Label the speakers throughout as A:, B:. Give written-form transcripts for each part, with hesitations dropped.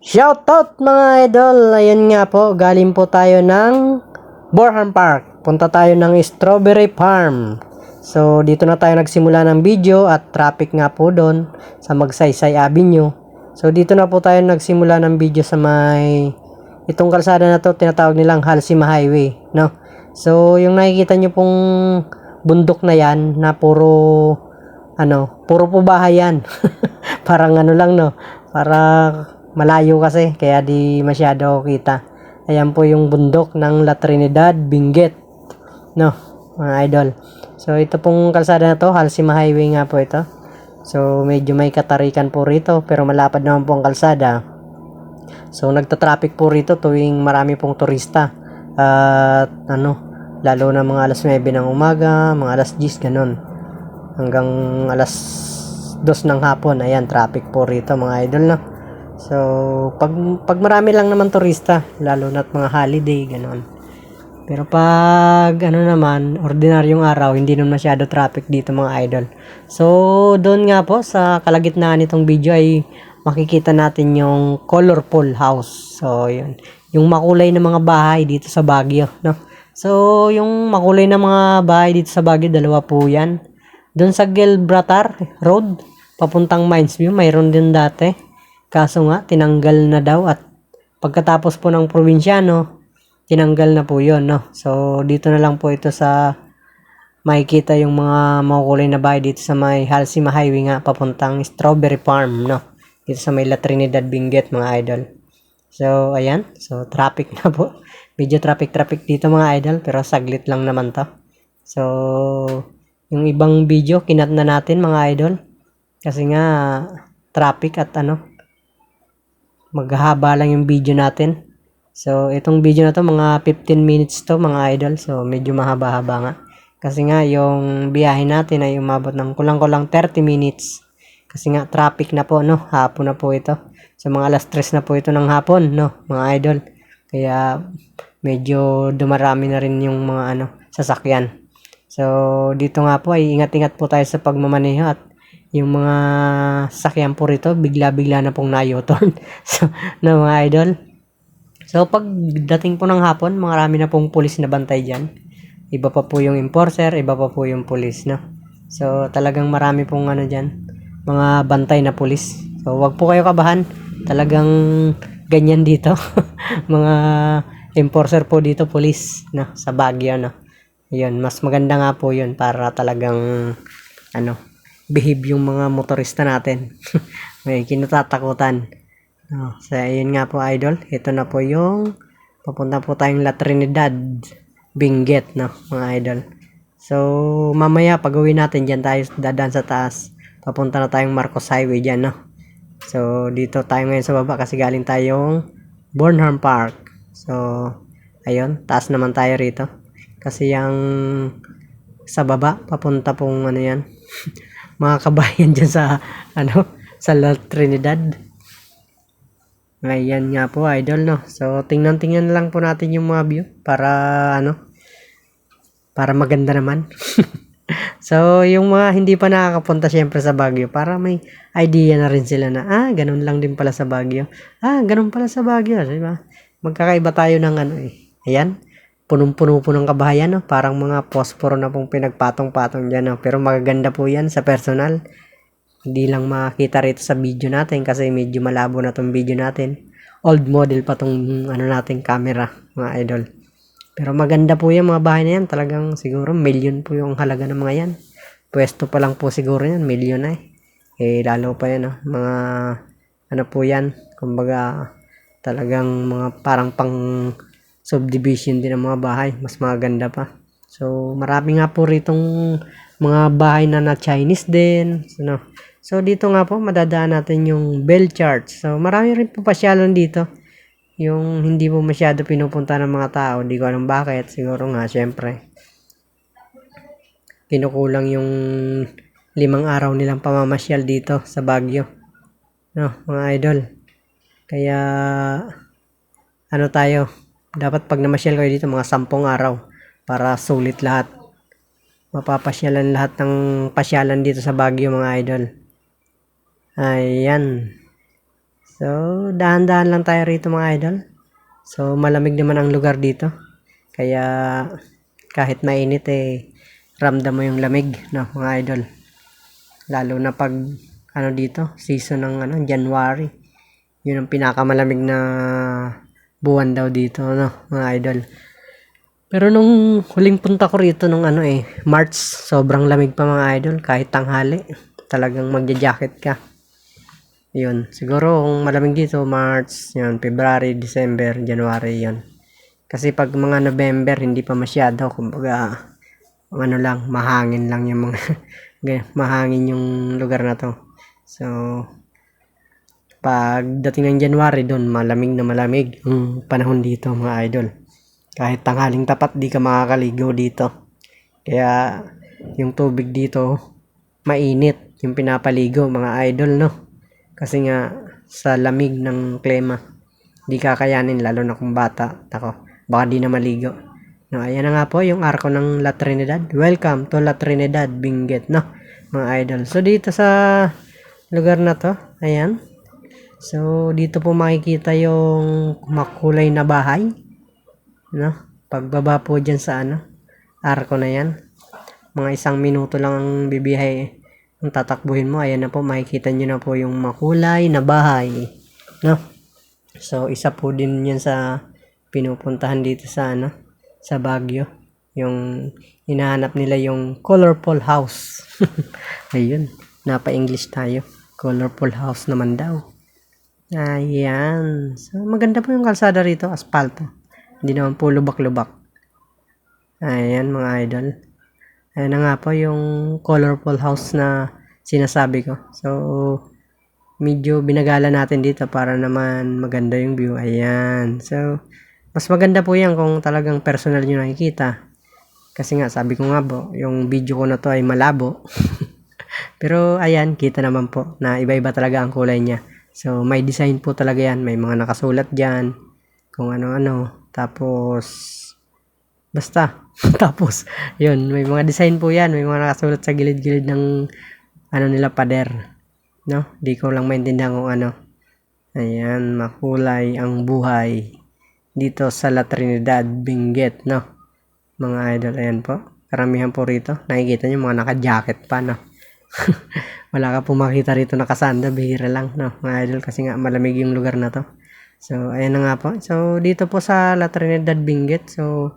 A: Shoutout mga idol! Ayun nga po, galing po tayo ng Borham Park. Punta tayo ng Strawberry Farm. So, dito na tayo nagsimula ng video at traffic nga po doon sa Magsaysay Avenue. So, dito na po tayo nagsimula ng video sa may itong kalsada na to, tinatawag nilang Halsima Highway, no? So, yung nakikita nyo pong bundok na yan na puro po bahay yan. Parang ano lang, no? Para malayo kasi, kaya di masyado kita. Ayan po yung bundok ng La Trinidad, Benguet. No, mga idol. So, ito pong kalsada na to, Halsima Highway nga po ito. So, medyo may katarikan po rito, pero malapad naman po ang kalsada. So, nagta-traffic po rito tuwing marami pong turista. At lalo na mga alas 9 ng umaga, mga alas 10, ganun. Hanggang alas 2 ng hapon, ayan, traffic po rito mga idol, no? So, pag marami lang naman turista, lalo na't mga holiday, gano'n. Pero pag naman, ordinaryong araw, hindi naman masyado traffic dito mga idol. So, doon nga po sa kalagitnaan nitong video ay makikita natin yung colorful house. So, yun. Yung makulay na mga bahay dito sa Baguio, no? So, yung makulay na mga bahay dito sa Baguio, dalawa po yan. Doon sa Gilbratar Road, papuntang Mines View, mayroon din dati. Kaso nga, tinanggal na daw at pagkatapos po ng probinsyano, tinanggal na po yun, no? So, dito na lang po ito sa makikita yung mga makukulay na bahay dito sa may Halsima Highway nga, papuntang Strawberry Farm, no? Dito sa may La Trinidad, Benguet, mga idol. So, ayan. So, traffic na po. Medyo traffic dito mga idol, pero saglit lang naman to. So, yung ibang video, kinat na natin mga idol. Kasi nga, traffic at maghahaba lang yung video natin. So, itong video na to, mga 15 minutes to mga idol. So, medyo mahaba-haba nga. Kasi nga, yung biyahe natin ay umabot ng kulang-kulang 30 minutes. Kasi nga, traffic na po, no? Hapon na po ito. So, mga alas 3 na po ito ng hapon, no? Mga idol. Kaya, medyo dumarami na rin yung mga sasakyan. So, dito nga po ay ingat-ingat po tayo sa pagmamaneho at yung mga sakyan po rito, bigla-bigla na pong na-U-turn. So, mga idol. So, pagdating po ng hapon, marami na pong pulis na bantay dyan. Iba pa po yung enforcer, iba pa po yung pulis, no? So, talagang marami pong dyan, mga bantay na pulis. So, wag po kayo kabahan. Talagang ganyan dito. Mga enforcer po dito, pulis, no? Sa Baguio, no? Yun, mas maganda nga po yun para talagang, behave yung mga motorista natin. May kinatatakutan. So, ayun nga po idol. Ito na po yung papunta po tayong La Trinidad, Benguet, no, mga idol. So, mamaya pag-uwi natin, dyan tayo dadaan sa taas. Papunta na tayong Marcos Highway dyan, no. So, dito tayo ngayon sa baba kasi galing tayong Bornholm Park. So, ayun, taas naman tayo rito. Kasi yung sa baba, papunta pong yan. Mga kabayan dyan sa sa La Trinidad. Ayan nga po idol, no. So tingnan lang po natin yung mga view para para maganda naman. So yung mga hindi pa nakakapunta syempre sa Baguio, para may idea na rin sila na ganun lang din pala sa Baguio. Ganun pala sa Baguio, di ba? Magkakaiba tayo ng ayan. Punong-puno po ng kabahayan, no? Parang mga posporo na pong pinagpatong-patong dyan, no? Pero magaganda po yan sa personal. Hindi lang makita rito sa video natin kasi medyo malabo na tong video natin. Old model pa tong natin camera, mga idol. Pero maganda po yung mga bahay na yan. Talagang siguro million po yung halaga ng mga yan. Pwesto pa lang po siguro yan, million na lalo pa yan, no? Mga po yan. Kumbaga, talagang mga parang pang subdivision din ng mga bahay, mas maganda pa. So, marami nga po ritong mga bahay na Chinese din. So, dito nga po, madadaan natin yung Bell Church. So, marami rin po pasyalan dito. Yung hindi po masyado pinupunta ng mga tao. Hindi ko alam bakit. Siguro nga, syempre, kinukulang yung 5 araw nilang pamamasyal dito sa Baguio. No, mga idol. Kaya, tayo, dapat pag namasyal kayo dito mga 10 araw para sulit lahat. Mapapasyalan lahat ng pasyalan dito sa Baguio mga idol. Ayan. So, dahan-dahan lang tayo rito mga idol. So, malamig naman ang lugar dito. Kaya, kahit mainit ramdam mo yung lamig, no, mga idol. Lalo na pag, dito, season ng January. Yun ang pinakamalamig na buwan daw dito, no, mga idol. Pero nung huling punta ko rito nung March, sobrang lamig pa mga idol, kahit tanghali. Talagang magja-jacket ka. Yun, siguro kung malamig dito, March, yun, February, December, January, yun. Kasi pag mga November, hindi pa masyado, kumbaga, lang, mahangin lang yung mga, mahangin yung lugar na to. So, pag dating ng January, doon, malamig na malamig yung panahon dito, mga idol. Kahit tanghaling tapat, di ka makakaligo dito. Kaya, yung tubig dito, mainit, yung pinapaligo, mga idol, no? Kasi nga, sa lamig ng klima, di kakayanin, lalo na kung bata. Tako, baka di na maligo. No, ayan na nga po, yung arko ng La Trinidad. Welcome to La Trinidad, Benguet, no? Mga idol. So, dito sa lugar na to, ayan. So, dito po makikita yung makulay na bahay. No? Pagbaba po dyan sa arko na yan. Mga 1 minuto lang ang bibiyahe. Kung tatakbuhin mo, ayan na po, makikita nyo na po yung makulay na bahay. No? So, isa po din yan sa pinupuntahan dito sa sa Baguio. Yung hinahanap nila yung colorful house. Ayun, napa-English tayo. Colorful house naman daw. Ayan. So, maganda po yung kalsada rito, asfalto. Hindi naman po lubak-lubak. Ayan, mga idol. Ayan na nga po yung colorful house na sinasabi ko. So, medyo binagala natin dito para naman maganda yung view. Ayan. So, mas maganda po yan kung talagang personal nyo nakikita. Kasi nga, sabi ko nga po, yung video ko na to ay malabo. Pero, ayan, kita naman po na iba-iba talaga ang kulay niya. So, may design po talaga yan. May mga nakasulat dyan. Kung ano-ano. Tapos, basta. Tapos, yun. May mga design po yan. May mga nakasulat sa gilid-gilid ng nila pader. No? Di ko lang maintindihan kung ano. Ayan, makulay ang buhay. Dito sa La Trinidad, Benguet, no? Mga idol, ayan po. Karamihan po rito. Nakikita nyo, mga naka-jacket pa, no? Wala ka po makita rito nakasanda, bihira lang, no, mga idol, kasi nga malamig yung lugar na to. So, ayan na nga po. So, dito po sa La Trinidad, Benguet. So,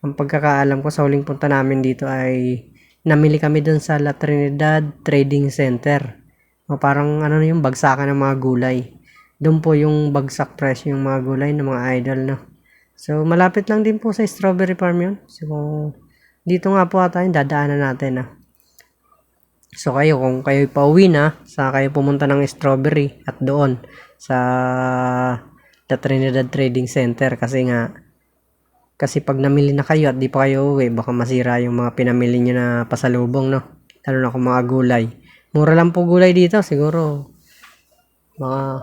A: ang pagkakaalam ko sa huling punta namin dito ay namili kami dun sa La Trinidad Trading Center. O parang yung bagsakan ng mga gulay. Doon po yung bagsak presyo yung mga gulay ng mga idol, no. So, malapit lang din po sa strawberry farm yun. So, dito nga po ata yung dadaanan natin, So, kung kayo pauwi na, sa kayo pumunta ng strawberry at doon sa The Trinidad Trading Center kasi pag namili na kayo at di pa kayo uwi, baka masira yung mga pinamili nyo na pasalubong, no? Lalo na kung mga gulay. Mura lang po gulay dito, siguro mga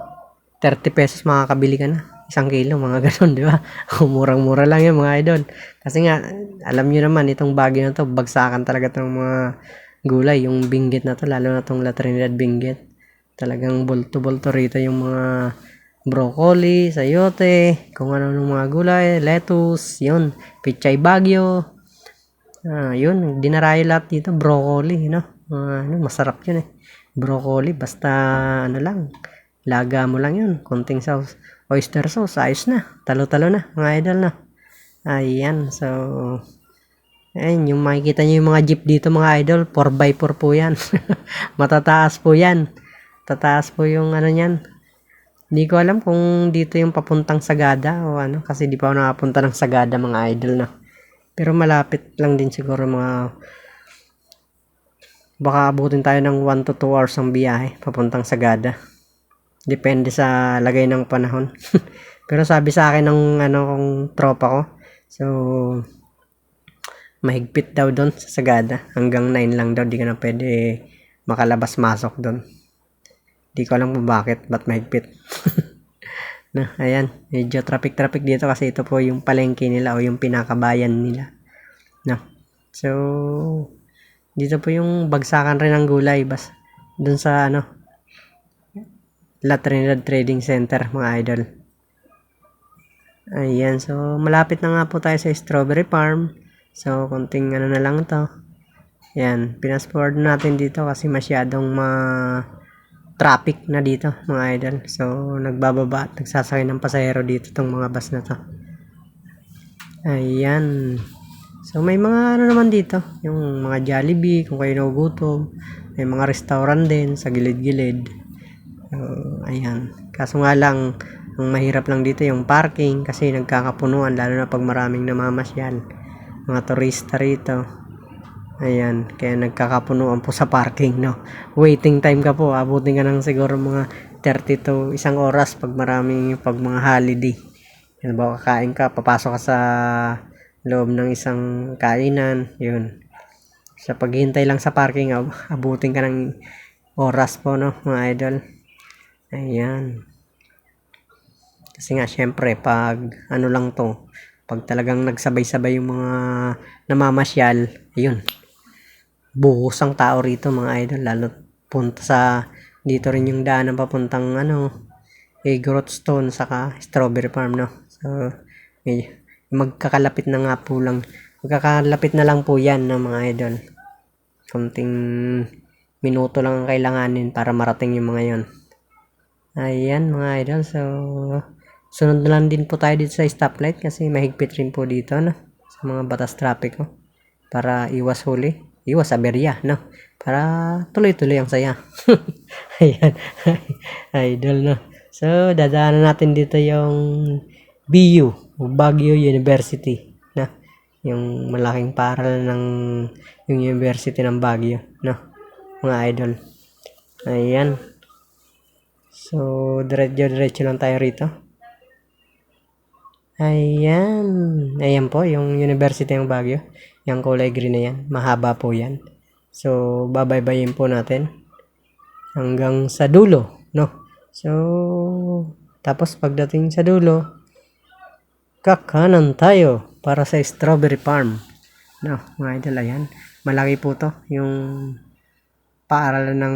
A: 30 pesos makakabili ka na. 1 kilo, mga ganun, di ba? Murang-mura lang yung mga idol. Kasi nga, alam nyo naman, itong Baguio na to, bagsakan talaga itong mga gulay, yung Benguet na to, lalo na tong La Trinidad Benguet. Talagang bulto-bulto rito yung mga broccoli, sayote, kung ano ng mga gulay, lettuce, yun, pichay Baguio. Yun, dinarayo lahat dito, broccoli, masarap yun broccoli, basta lang, laga mo lang yun, konting sauce, oyster sauce, ayos na, talo-talo na, mga idol na. Ayan, so, ayun, yung makikita nyo yung mga jeep dito mga idol, 4x4 po yan. Matataas po yan. Tataas po yung nyan. Hindi ko alam kung dito yung papuntang Sagada o kasi di pa ako nakapunta ng Sagada mga idol na. Pero malapit lang din siguro baka abutin tayo ng 1 to 2 hours ang biyahe papuntang Sagada. Depende sa lagay ng panahon. Pero sabi sa akin ng kong tropa ko, so mahigpit daw doon sa Sagada. Hanggang 9 lang daw. Di ka na pwede makalabas-masok doon. Di ko alam kung bakit. Ba't mahigpit? Ayan. Medyo traffic dito kasi ito po yung palengke nila o yung pinakabayan nila. So, dito po yung bagsakan rin ng gulay. Doon sa La Trinidad Trading Center, mga idol. Ayan, so malapit na nga po tayo sa strawberry farm. So konting ano na lang to. Ayan, pinas-forward natin dito kasi masyadong traffic na dito, mga idol. So nagbababa at nagsasakay ng pasahero dito tong mga bus na to. Ayan. So may mga ano naman dito, yung mga Jollibee kung kayo nagugutom. May mga restaurant din sa gilid-gilid. So ayan. Kaso nga lang, ang mahirap lang dito yung parking kasi nagkakapunuan lalo na pag maraming namamasyal. Mga turista rito. Ayan, kaya nagkakapunuan po sa parking, no. Waiting time ka po, abutin ka ng siguro mga 30 to isang oras pag mga holiday. Yan ba, kakain ka, papasok ka sa loob ng isang kainan, yun. Sa paghintay lang sa parking, abutin ka ng oras po, no, mga idol. Ayan. Kasi nga, syempre, pag ano lang to, pag talagang nagsabay-sabay yung mga namamasyal, ayun, buhos ang tao rito, mga idol, lalo punta sa, dito rin yung daan ng papuntang, Grootstone, saka Strawberry Farm, no? So, magkakalapit na nga po lang, magkakalapit na lang po yan, no, mga idol. Kunting minuto lang ang kailanganin para marating yung mga yon. Ayan, mga idol, so sunod na lang din po tayo dito sa stoplight kasi mahigpit rin po dito, no? Sa mga batas trapiko. Para iwas huli, iwas aberya, no? Para tuloy-tuloy ang saya. Ayan, idol, no? So, dadaanan natin dito yung BU, Baguio University, no? Yung malaking paral ng yung University ng Baguio, no? Mga idol. Ayan. So, diretso lang tayo rito. Ayan. Ayan po, yung University ng Baguio. Yung kulay green na yan. Mahaba po yan. So, babaybayin po natin. Hanggang sa dulo, no? So, tapos pagdating sa dulo, kakanan tayo para sa Strawberry Farm. No, mga idol, ayan. Malaki po to. Yung paaralan ng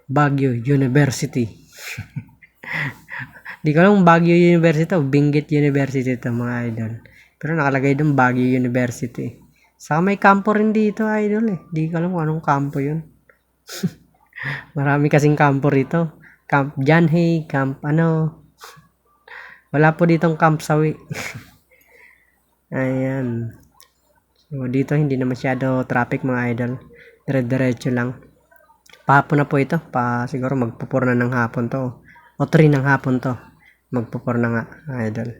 A: Baguio University. Di ko lang Baguio University o Benguet University to, mga idol. Pero nakalagay doon Baguio University. Saka may kampo rin dito, idol eh. Di ko alam kung anong kampo yun. Marami kasing kampo rito. Camp Janhay, Camp wala po ditong Camp Sawi. Ayan. So, dito hindi na masyado traffic, mga idol. Dire-diretso lang. Pahapon na po ito. Siguro magpupur na ng hapon to. O 3 ng hapon to. Magpupur na nga, idol.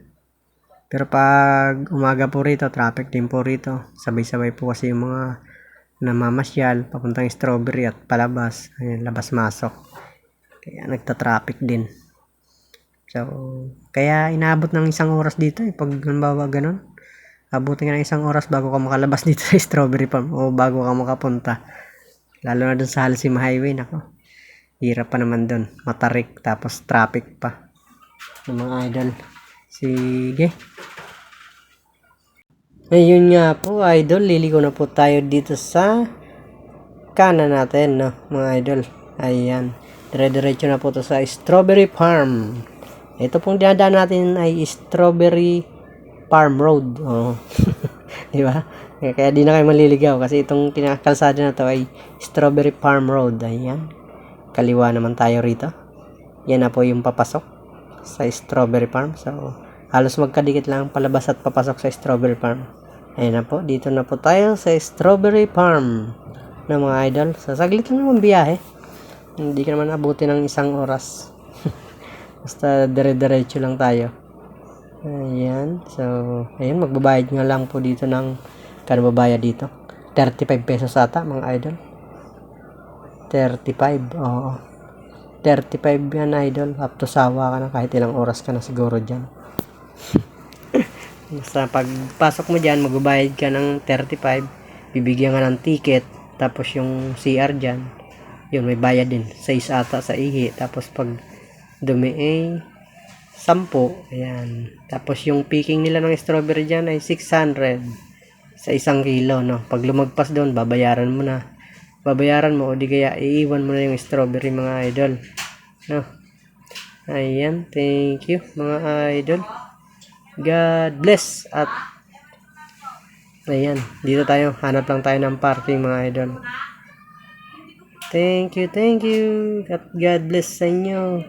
A: Pero pag umaga po rito, traffic din po rito. Sabay-sabay po kasi yung mga namamasyal, papuntang Strawberry at palabas. Ayan, labas-masok. Kaya nagta-traffic din. So, kaya inaabot ng isang oras dito pag halimbawa ganun. Abutin ka ng isang oras bago ka makalabas dito sa Strawberry Farm o bago ka makapunta. Lalo na dun sa Halsima Highway, nako. Hirap pa naman dun. Matarik, tapos traffic pa. Ng mga idol. Sige. Ayun nga po, idol. Liliko na po tayo dito sa kanan natin, no, mga idol. Ayan. Dire-diretso na po to sa Strawberry Farm. Ito pong dinadaan natin ay Strawberry Farm Road. Oh. Di ba? Kaya di na kayo maliligaw kasi itong kinakalsada na to ay Strawberry Farm Road. Ayan. Kaliwa naman tayo rito. Yan na po yung papasok sa Strawberry Farm. So, halos magkadikit lang palabas at papasok sa Strawberry Farm. Ayan na po. Dito na po tayo sa Strawberry Farm na mga idol. So, saglit lang naman biyahe. Hindi ka naman abutin ng isang oras. Basta dire-diretso lang tayo. Ayan. So, ayan. Magbabayad nga lang po dito ng bayad dito. 35 pesos ata, mga idol. 35. Oo. 35 yan, idol. Up to sawa ka na kahit ilang oras ka na siguro dyan. Basta pagpasok mo dyan, magbabayad ka ng 35. Bibigyan ka ng ticket. Tapos yung CR dyan, yun, may bayad din. 6 ata sa ihi. Tapos pag dumi 10. Ayan. Tapos yung picking nila ng strawberry dyan ay 600 sa 1 kilo, no? Pag lumagpas doon, babayaran mo o di kaya iiwan mo na yung strawberry, mga idol. No. Ayan, thank you mga idol. God bless. At ayan, dito tayo. Hanap lang tayo ng parking mga idol. Thank you, thank you. At God bless sa inyo.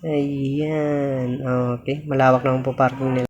A: Ayan. Okay, malawak naman po parking nila.